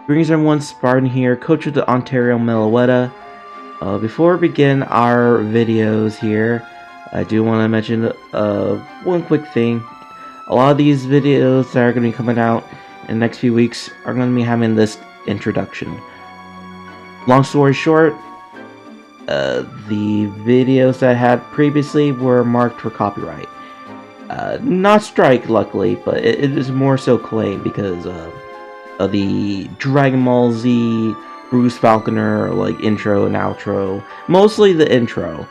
Greetings everyone, Spartan here, coach of the Ontario Meloetta. Before we begin our videos here, I do want to mention one quick thing. A lot of these videos that are going to be coming out in the next few weeks are going to be having this introduction. Long story short, the videos that I had previously were marked for copyright. Not strike, luckily, but it is more so claim because of the Dragon Ball Z Bruce Falconer intro and outro, mostly the intro.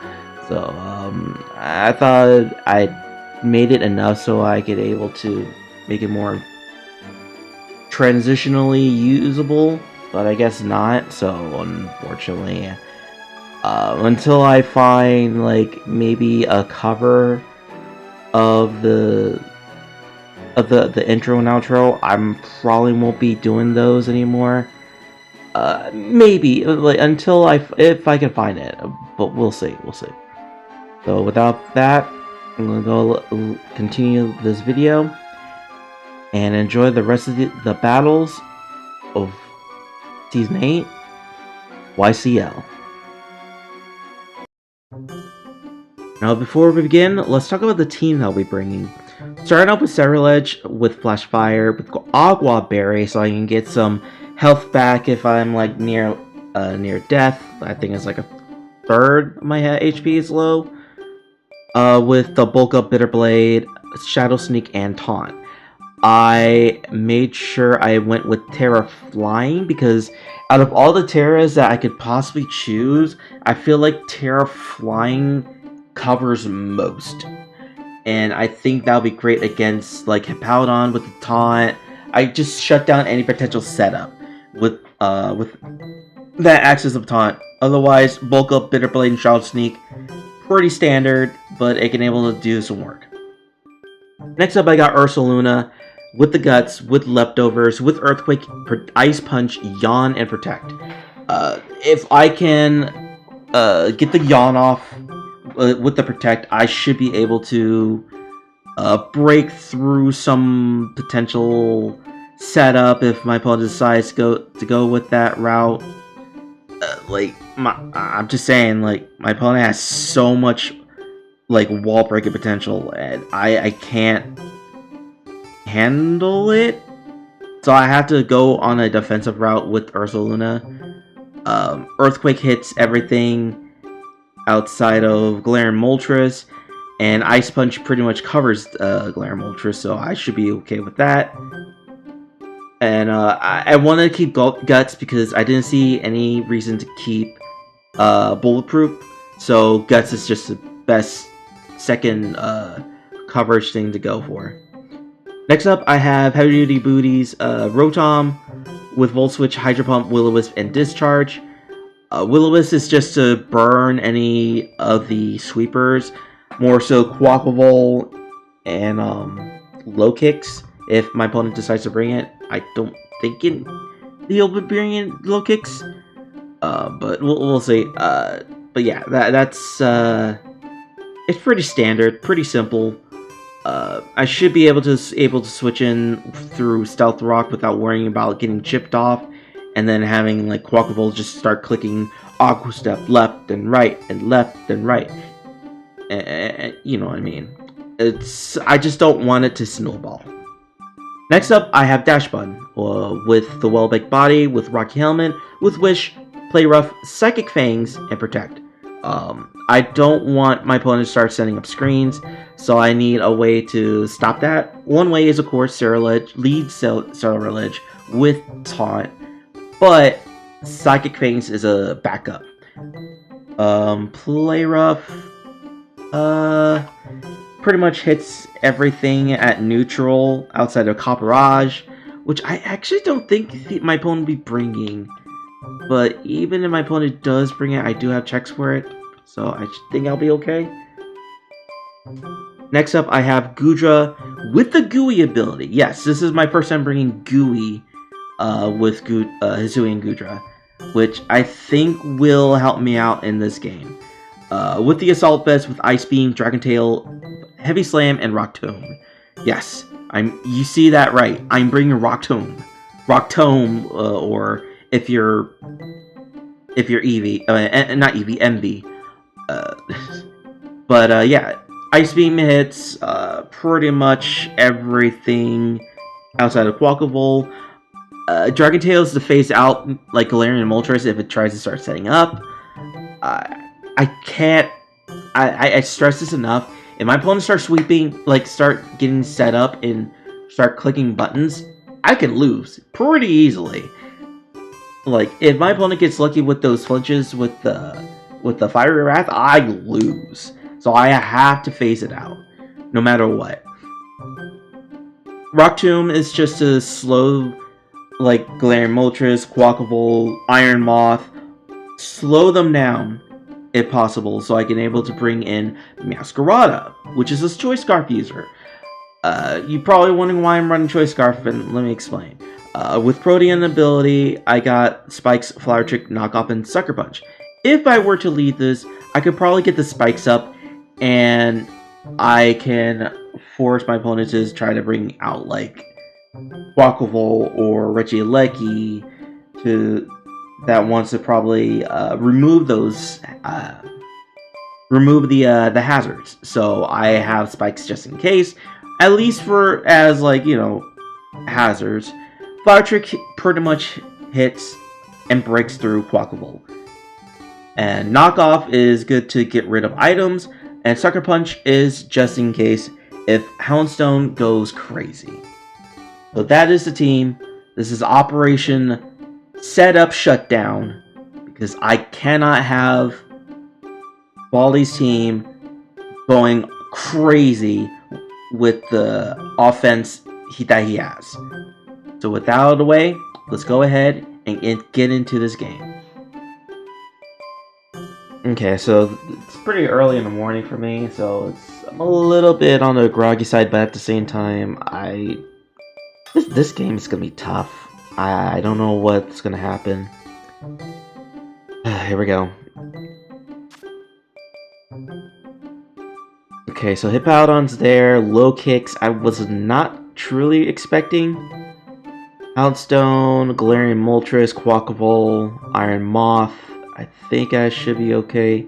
So I thought I made it enough so I could able to make it more transitionally usable, but I guess not. So unfortunately, until I find maybe a cover of the intro and outro, I probably won't be doing those anymore. Maybe until if I can find it, but we'll see. So without that, I'm gonna go continue this video and enjoy the rest of the battles of Season 8 YCL. Now, before we begin, let's talk about the team that I'll be bringing. Starting off with Ceruledge with Flash Fire, with Agua Berry, so I can get some health back if I'm near death. I think it's a third of my HP is low. With the Bulk Up Bitter Blade, Shadow Sneak, and Taunt. I made sure I went with Terra Flying because out of all the Terras that I could possibly choose, I feel like Terra Flying covers most. And I think that'll be great against Hippowdon with the Taunt. I just shut down any potential setup with that access of Taunt. Otherwise, Bulk Up, Bitter Blade, and Shadow Sneak, pretty standard, but it can able to do some work. Next up, I got Ursaluna with the Guts, with Leftovers, with Earthquake, Ice Punch, Yawn, and Protect. If I can get the Yawn off with the Protect, I should be able to break through some potential setup if my opponent decides to go with that route. I'm just saying, my opponent has so much wall breaking potential, and I can't handle it. So I have to go on a defensive route with Ursaluna. Earthquake hits everything outside of Glare and Moltres, and Ice Punch pretty much covers Glare and Moltres, so I should be okay with that. And I wanted to keep Guts because I didn't see any reason to keep Bulletproof, so Guts is just the best second coverage thing to go for. Next up, I have Heavy Duty Booties, Rotom with Volt Switch, Hydro Pump, Will-O-Wisp, and Discharge. Will-O-Wisp is just to burn any of the sweepers, more so Quaquaval and Low Kicks if my opponent decides to bring it. I don't think he'll be bringing Low Kicks, but we'll see. But yeah, that's it's pretty standard, pretty simple. I should be able to switch in through Stealth Rock without worrying about getting chipped off, and then having Quaquaval just start clicking Aqua Step left and right and left and right. And you know what I mean. I just don't want it to snowball. Next up, I have Dash Button with the Well-Baked Body, with Rocky Helmet, with Wish, Play Rough, Psychic Fangs, and Protect. I don't want my opponent to start setting up screens, so I need a way to stop that. One way is, of course, lead Ceruledge with Taunt, but Psychic Fangs is a backup. Play Rough pretty much hits everything at neutral outside of Copperage, which I actually don't think my opponent will be bringing. But even if my opponent does bring it, I do have checks for it, so I think I'll be okay. Next up, I have Goodra with the Gooey ability. Yes, this is my first time bringing Gooey with Hisui and Goodra, which I think will help me out in this game. With the Assault Vest, with Ice Beam, Dragon Tail, Heavy Slam, and Rock Tomb. Yes, you see that right. I'm bringing Rock Tomb. Rock Tome, or if you're Eevee, not Eevee, MV. Uh, but yeah, Ice Beam hits pretty much everything outside of Quackable. Dragon Tail is to phase out like Galarian Moltres if it tries to start setting up. I can't. I stress this enough. If my opponent starts sweeping, like start getting set up and start clicking buttons, I can lose pretty easily. Like if my opponent gets lucky with those flinches with the Fiery Wrath, I lose. So I have to phase it out, no matter what. Rock Tomb is just to slow, like Galarian Moltres, Quackable, Iron Moth, slow them down if possible, so I can able to bring in Masquerada, which is a Choice Scarf user. You're probably wondering why I'm running Choice Scarf, and let me explain. With Protean ability, I got Spikes, Flower Trick, Knockoff, and Sucker Punch. If I were to lead this, I could probably get the Spikes up, and I can force my opponent to try to bring out, like, Quackable or Regieleki that wants to probably remove those remove the hazards. So I have spikes just in case, at least for as like hazards. Flower Trick pretty much hits and breaks through Quackable, and Knockoff is good to get rid of items, and Sucker Punch is just in case if Houndstone goes crazy. So that is the team. This is Operation Setup Shutdown, because I cannot have Baldy's team going crazy with the offense that he has. So with that out of the way, let's go ahead and get into this game. Okay, so it's pretty early in the morning for me, so I'm a little bit on the groggy side, but at the same time, this game is gonna be tough. I don't know what's gonna happen. Here we go. Okay, so Hippowdon's there. Low kicks, I was not truly expecting. Houndstone, Galarian Moltres, Quackable, Iron Moth. I think I should be okay.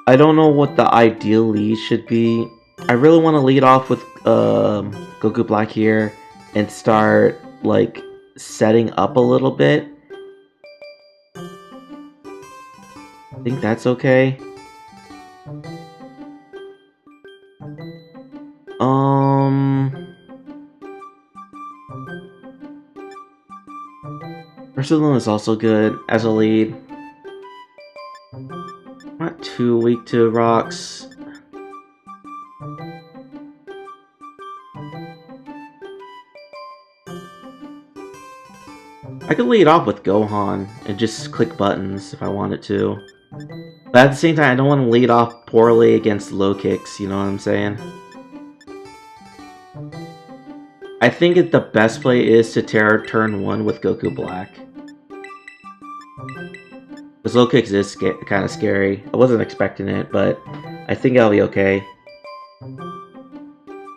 I don't know what the ideal lead should be. I really want to lead off with Goku Black here and start like setting up a little bit. I think that's okay. Ursaluna is also good as a lead. Not too weak to rocks. I could lead off with Gohan and just click buttons if I wanted to. But at the same time, I don't want to lead off poorly against low kicks, you know what I'm saying? I think the best play is to Terra turn 1 with Goku Black. Because low kicks is kind of scary. I wasn't expecting it, but I think I'll be okay.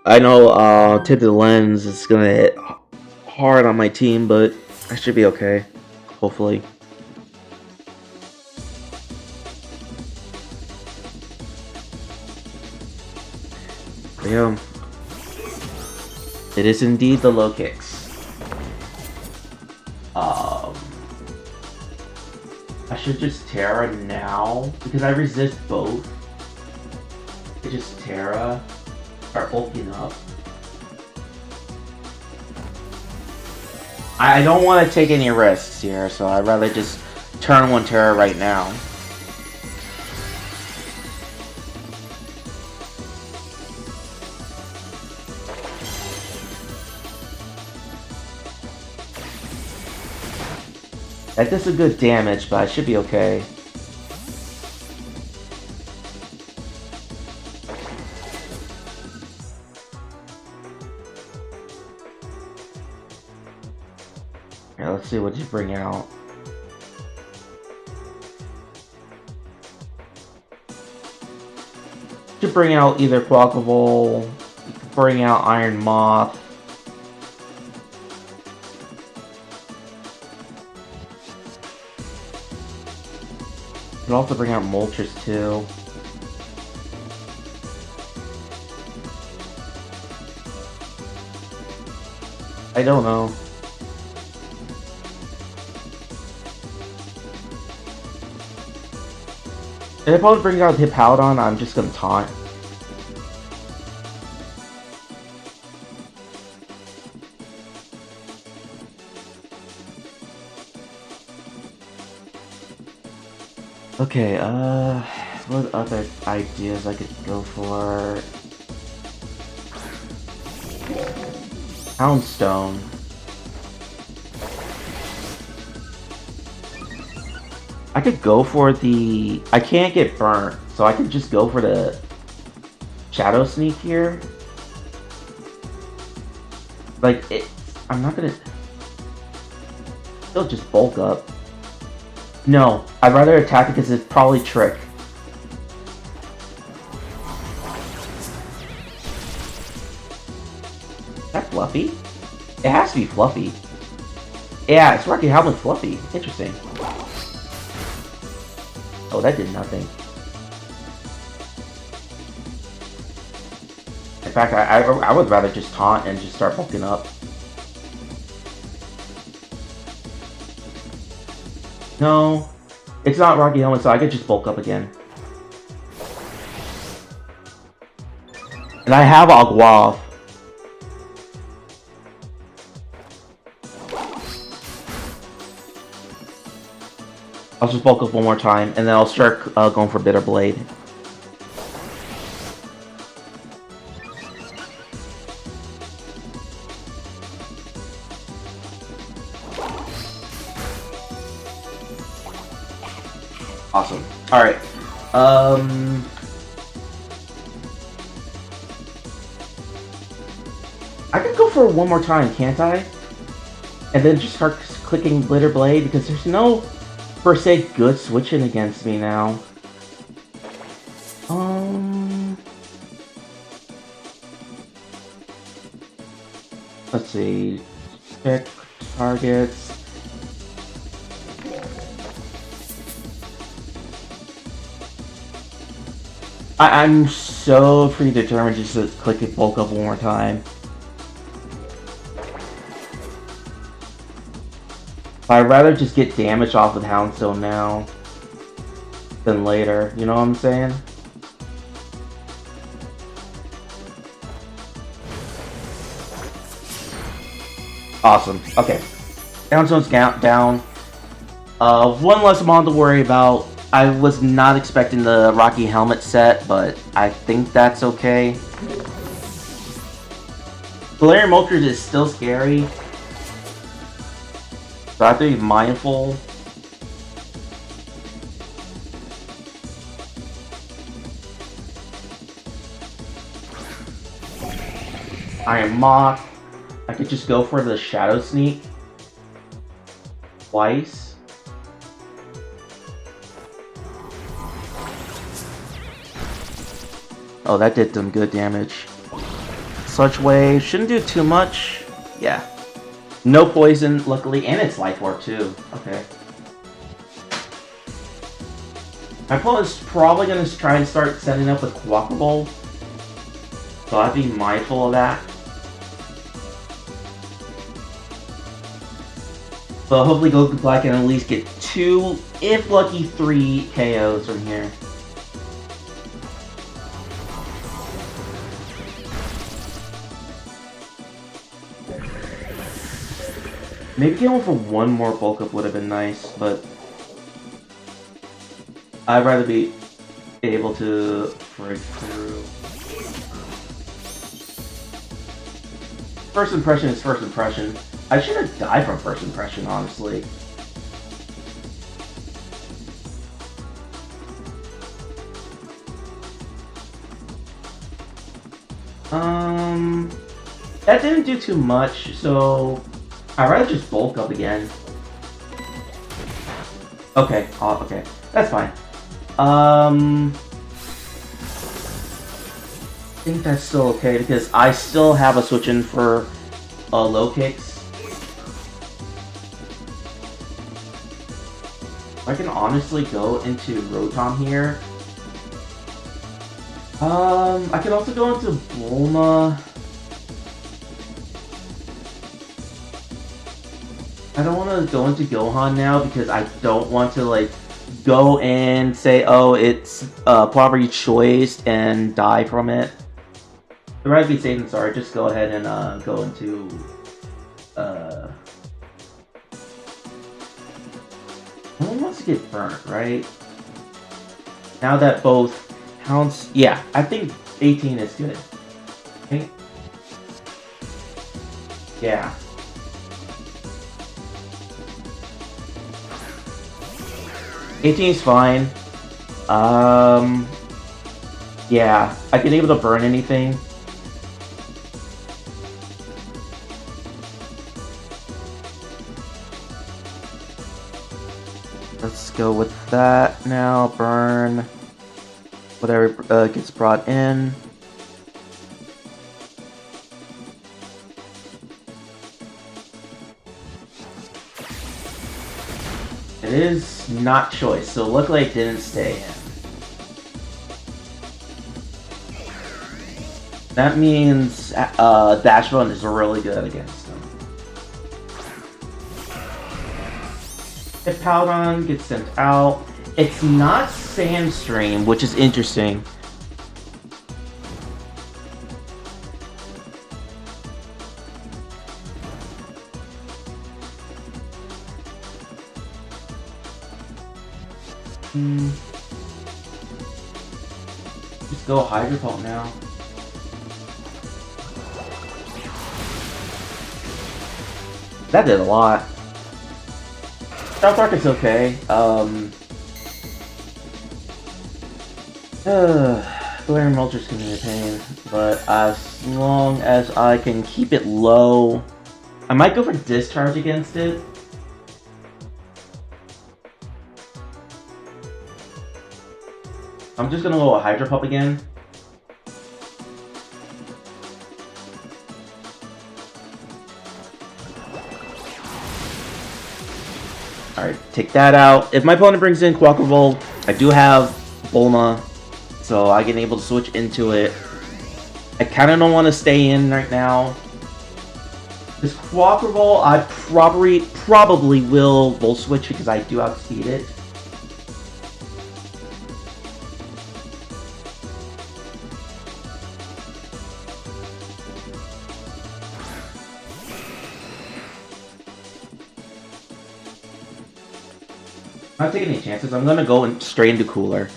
I know Tip of the Lens is going to hit hard on my team, but I should be okay. Hopefully. Yeah. It is indeed the low kicks. I should just Terra now, because I resist both. I just Terra, or bulking up. I don't want to take any risks here, so I'd rather just turn 1 Terra right now. That does a good damage, but I should be okay. Yeah, let's see what you bring out. You bring out either Quackable, you can bring out Iron Moth. could also bring out Moltres too. I don't know. If it probably brings out Hippowdon, I'm just gonna taunt. Okay, what other ideas I could go for? Houndstone. I could go for the... I can't get burnt, so I could just go for the Shadow Sneak here. Like, I'm not gonna... Still just bulk up. No, I'd rather attack it because it's probably Trick. Is that Fluffy? It has to be Fluffy. Yeah, it's Rocky Helmet Fluffy. Interesting. Oh, that did nothing. In fact, I would rather just taunt and just start bulking up. No, it's not Rocky Helmet, so I could just bulk up again. And I have Aguav. I'll just bulk up one more time, and then I'll start going for Bitter Blade. Awesome. Alright. I could go for it one more time, can't I? And then just start clicking Bitter Blade, because there's no, per se, good switching against me now. Let's see. Check targets. I'm so predetermined just to click it bulk up one more time. I'd rather just get damage off with Houndstone now than later, you know what I'm saying? Awesome. Okay. Houndstone's down. One less mon to worry about. I was not expecting the Rocky Helmet set, but I think that's okay. Galarian Moltres is still scary, so I have to be mindful. Iron Mock. I could just go for the Shadow Sneak twice. Oh, that did some good damage. Sludge Wave shouldn't do too much. Yeah. No poison, luckily, and it's Life Orb too. Okay. My opponent is probably going to try and start setting up with Quacker Bowl, so I have to be mindful of that. But hopefully Goku Black can at least get 2, if lucky 3 KOs from here. Maybe going for one more bulk up would have been nice, but I'd rather be able to break through. First impression is first impression. I should have died from first impression, honestly. That didn't do too much, so I'd rather just bulk up again. Okay, okay, that's fine. I think that's still okay because I still have a switch in for low kicks. I can honestly go into Rotom here. I can also go into Bulma. I don't want to go into Gohan now because I don't want to like go and say, oh, it's property choice and die from it. I'd rather be safe than sorry. Just go ahead and go into no one wants to get burnt, right? Now that both Hounds, yeah, I think 18 is good. Right? Yeah. '18 is fine. Yeah, I can able to burn anything. Let's go with that now. Burn whatever gets brought in. It is not choice, so luckily it didn't stay in. That means Dash Run is really good against them. If Powdon gets sent out, it's not Sandstream, which is interesting. Just go Hydro Pump now. That did a lot. South Park is okay. Glaring Moltres can be a pain, but as long as I can keep it low, I might go for Discharge against it. I'm just gonna go with Hydro Pump again. Alright, take that out. If my opponent brings in Quaquaval, I do have Bulma, so I can able to switch into it. I kind of don't want to stay in right now. This Quaquaval, I probably will Volt Switch because I do outspeed it. I'm not taking any chances. I'm gonna go straight into Cooler.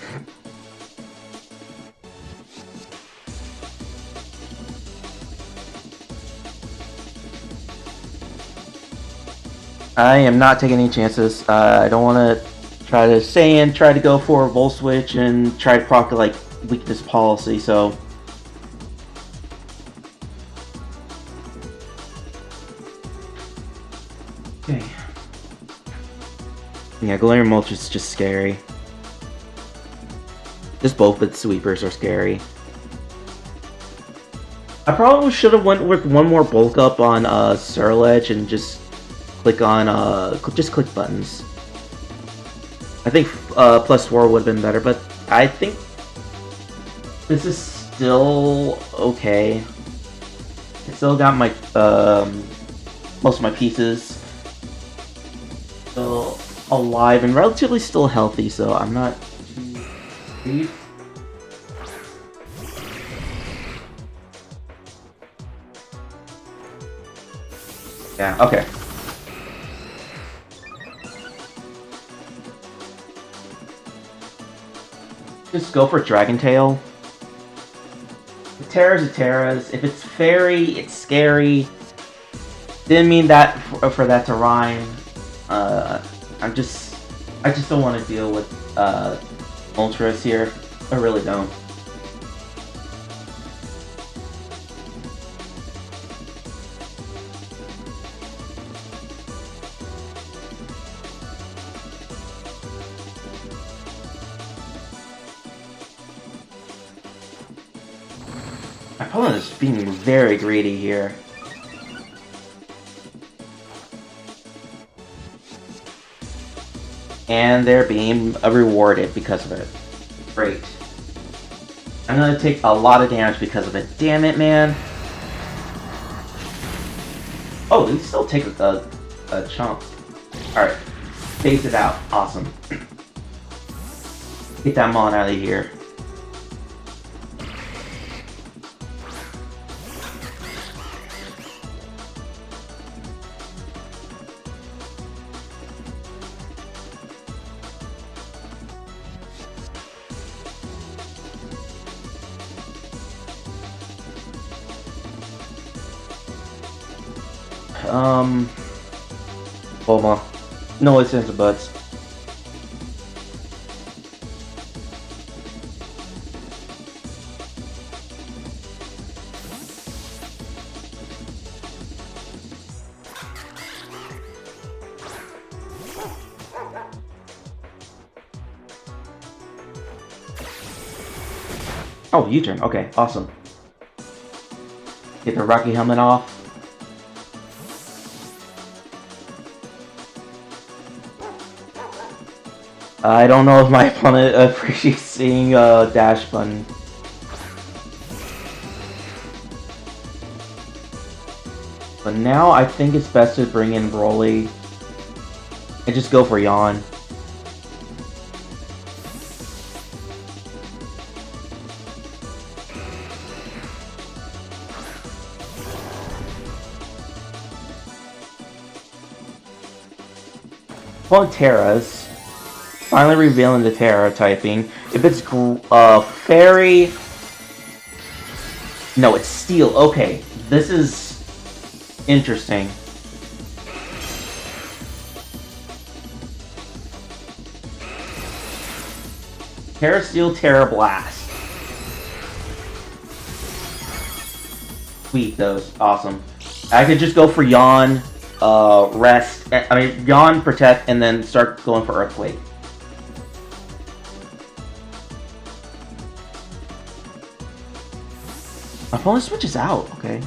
I am not taking any chances. I don't want to try to stay in, try to go for a Volt Switch, and try to proc like weakness policy. So. Okay. Yeah, Glaring Mulch is just scary. Just both with sweepers are scary. I probably should have went with one more bulk up on Surledge and just click on just click buttons. I think +4 would have been better, but I think this is still okay. I still got my most of my pieces still alive and relatively still healthy, so I'm not too. Yeah, okay. Just go for Dragon Tail. Terra's a Terra's. If it's Fairy, it's scary. Didn't mean that for that to rhyme. I just don't want to deal with Ultras here. I really don't. My opponent is being very greedy here. And they're being rewarded because of it. Great. I'm gonna take a lot of damage because of it. Damn it, man. Oh, they still take a chunk. Alright. Phase it out. Awesome. Get that mon out of here. Bulma. No ifs, ands, or buts. Oh, U-turn. Okay, awesome. Get the Rocky helmet off. I don't know if my opponent appreciates seeing a dash button. But now I think it's best to bring in Broly and just go for Yawn. Well, Terra's. Finally revealing the Terra typing. If it's Fairy... No, it's Steel. Okay, this is interesting. Terra Steel, Terra Blast. Sweet, those. Awesome. I could just go for Yawn, Rest. I mean, Yawn, Protect, and then start going for Earthquake. Opponent switches out, okay.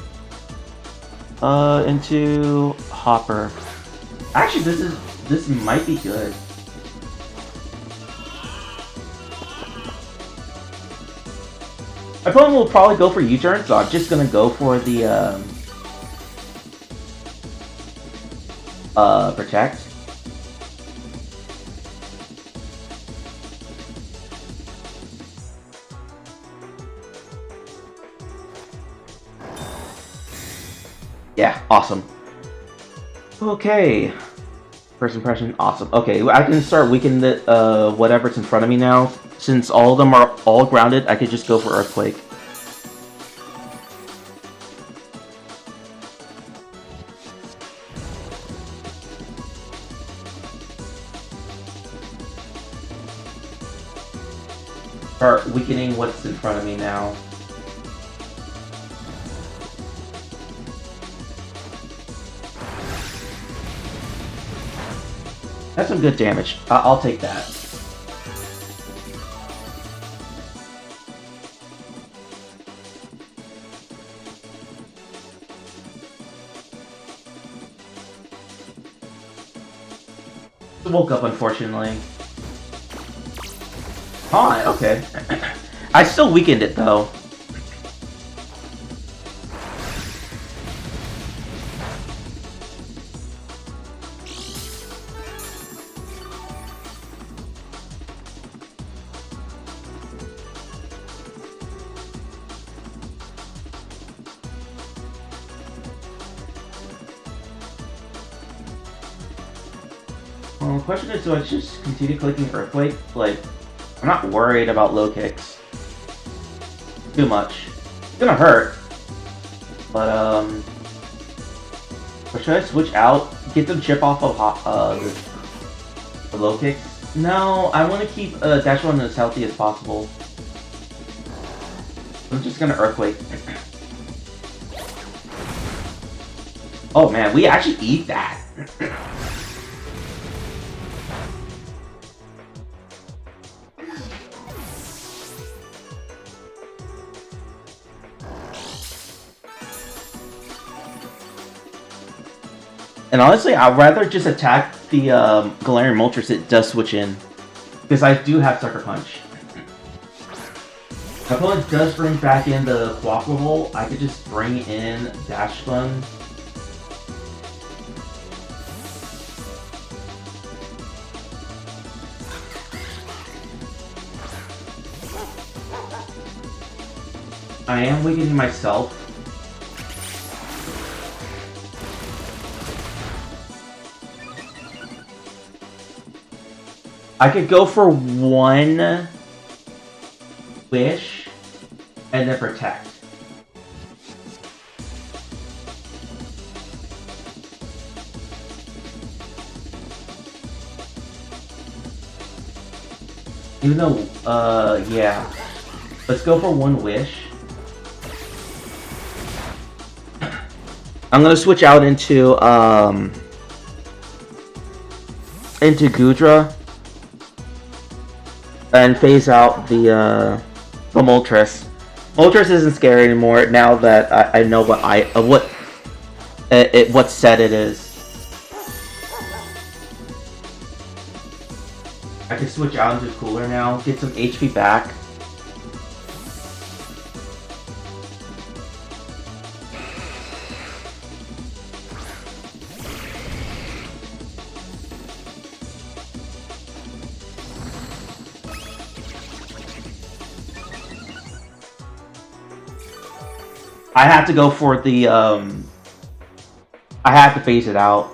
Into Hopper. Actually, this might be good. My opponent will probably go for U-turn, so I'm just gonna go for the Protect. Yeah, awesome. Okay. First impression, awesome. Okay, I can start weakening the, whatever's in front of me now. Since all of them are all grounded, I could just go for Earthquake. Start weakening what's in front of me now. That's some good damage. I'll take that. Woke up, unfortunately. Oh, okay. I still weakened it, though. Well, the question is, do I just continue clicking Earthquake? Like, I'm not worried about low kicks. Too much. It's gonna hurt. But, or should I switch out? Get the chip off of the low kicks? No, I want to keep Dash 1 as healthy as possible. I'm just gonna Earthquake. Oh man, we actually eat that. And honestly, I'd rather just attack the Galarian Moltres, it does switch in. Because I do have Sucker Punch. My opponent does bring back in the Quaquaval. I could just bring in Dash Fun. I am weakening myself. I could go for one Wish and then Protect. Even though, yeah. Let's go for one Wish. I'm gonna switch out into Goodra and phase out the Moltres. Moltres isn't scary anymore now that I know what set it is. I can switch out into Cooler now, get some HP back. I have to go for the, I have to phase it out.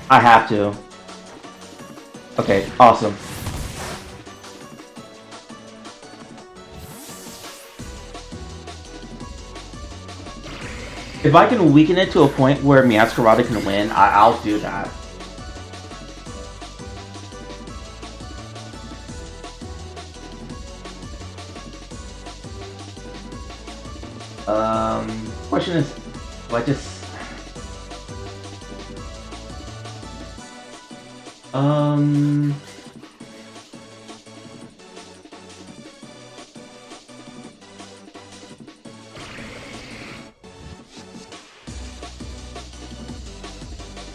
I have to. Okay, awesome. If I can weaken it to a point where Meowscarada can win, I'll do that. Question is, do I just... I'm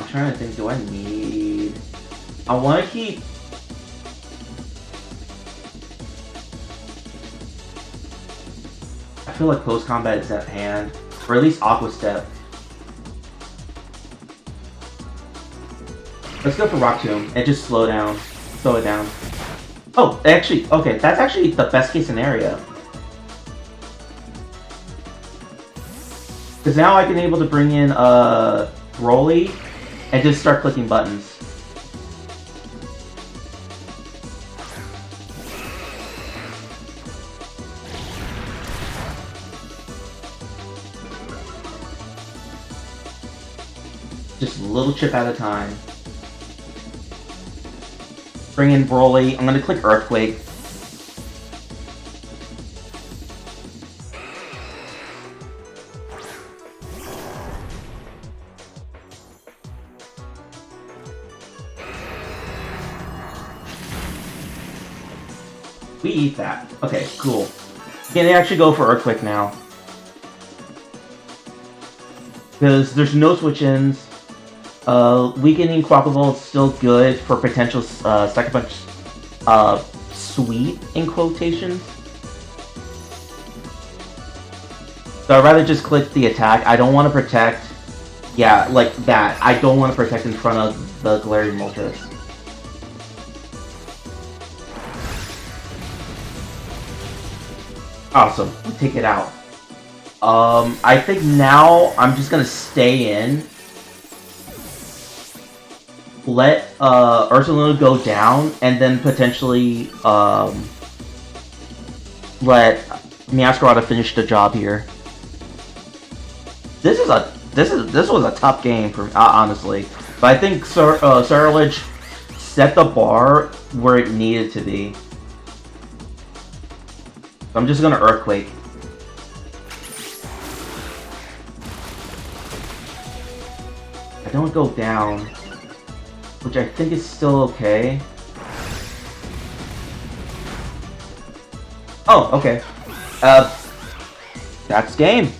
trying to think, do I need... I want to keep... I feel like close combat is at hand, or at least Aqua Step. Let's go for Rock Tomb and just slow it down. Oh, actually, okay, that's actually the best case scenario. Because now I can able to bring in Broly and just start clicking buttons. Just a little chip at a time. Bring in Broly. I'm gonna click Earthquake. We eat that. Okay, cool. Can they actually go for Earthquake now? Because there's no switch-ins. Weakening Quaquaval is still good for potential Sucker Punch sweep, in quotations. So I'd rather just click the attack. I don't want to protect. Yeah, like that. I don't want to protect in front of the Galarian Moltres. Awesome. We take it out. I think now I'm just gonna stay in. Let Ursaluna go down, and then potentially let Meowscarada finish the job here. This was a tough game for honestly, but I think Surlage set the bar where it needed to be. So I'm just gonna Earthquake. I don't go down, which I think is still okay. Oh, okay. That's game.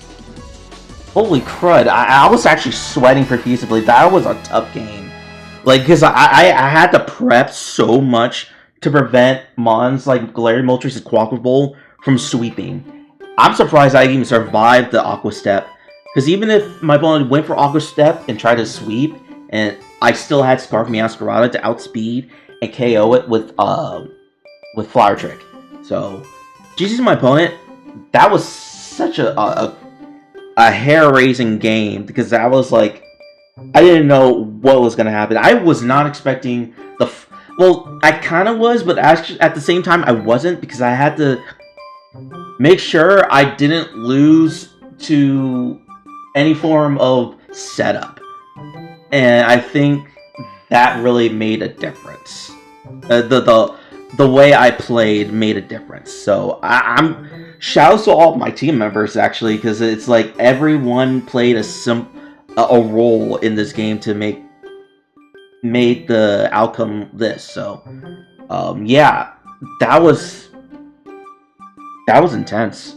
Holy crud! I was actually sweating profusely. That was a tough game. Like, because I had to prep so much to prevent Mons like Galarian Moltres and Quaquaval from sweeping. I'm surprised I even survived the Aqua Step. Because even if my opponent went for Aqua Step and tried to sweep, and I still had Scarf Meowscarada to outspeed and KO it with Flower Trick. So, GG's my opponent. That was such a hair-raising game because I was like, I didn't know what was gonna happen. I was not expecting well, I kind of was, but actually at the same time I wasn't because I had to make sure I didn't lose to any form of setup, and I think that really made a difference. The way I played made a difference. So I'm shouts to all of my team members actually, because it's like everyone played a role in this game to make the outcome this. So yeah, that was intense.